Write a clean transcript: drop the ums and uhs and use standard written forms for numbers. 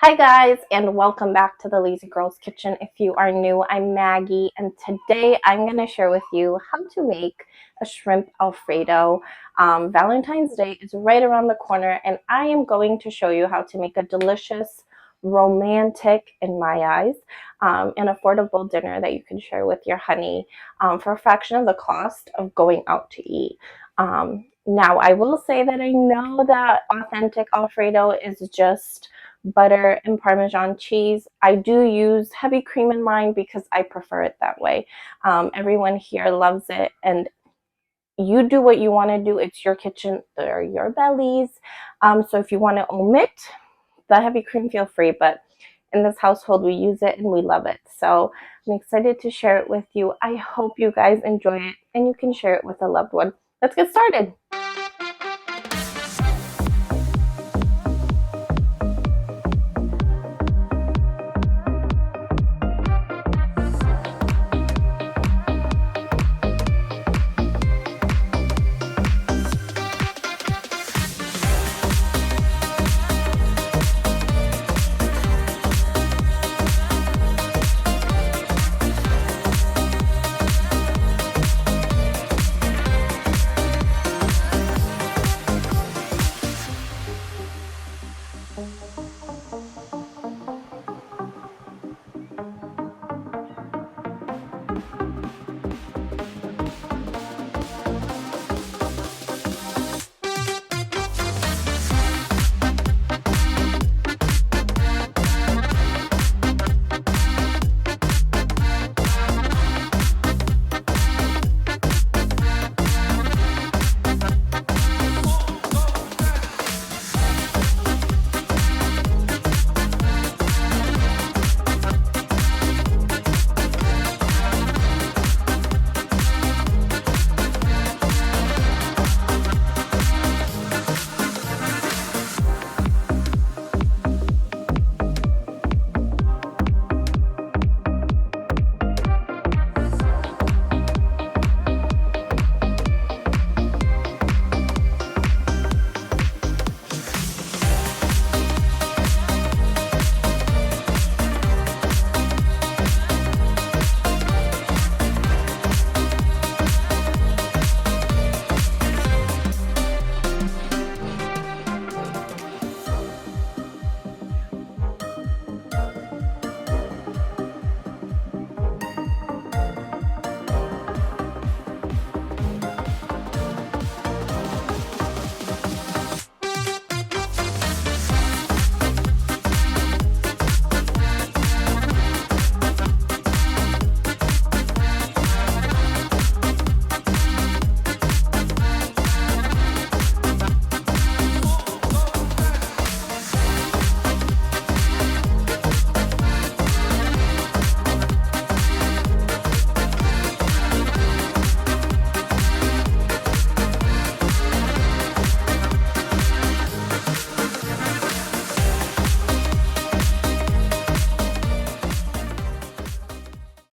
Hi guys, and welcome back to the Lazy Girls Kitchen. If you are new, I'm Maggie, and today I'm going to share with you how to make a shrimp Alfredo. Valentine's Day is right around the corner, and I am going to show you how to make a delicious, romantic, in my eyes, and affordable dinner that you can share with your honey for a fraction of the cost of going out to eat. Now, I will say that I know that authentic Alfredo is just butter and Parmesan cheese. I do use heavy cream in mine because I prefer it that way. Everyone here loves it, and you do what you want to do. It's your kitchen or your bellies. So if you want to omit the heavy cream, feel free. But in this household, we use it and we love it. So I'm excited to share it with you. I hope you guys enjoy it and you can share it with a loved one. Let's get started.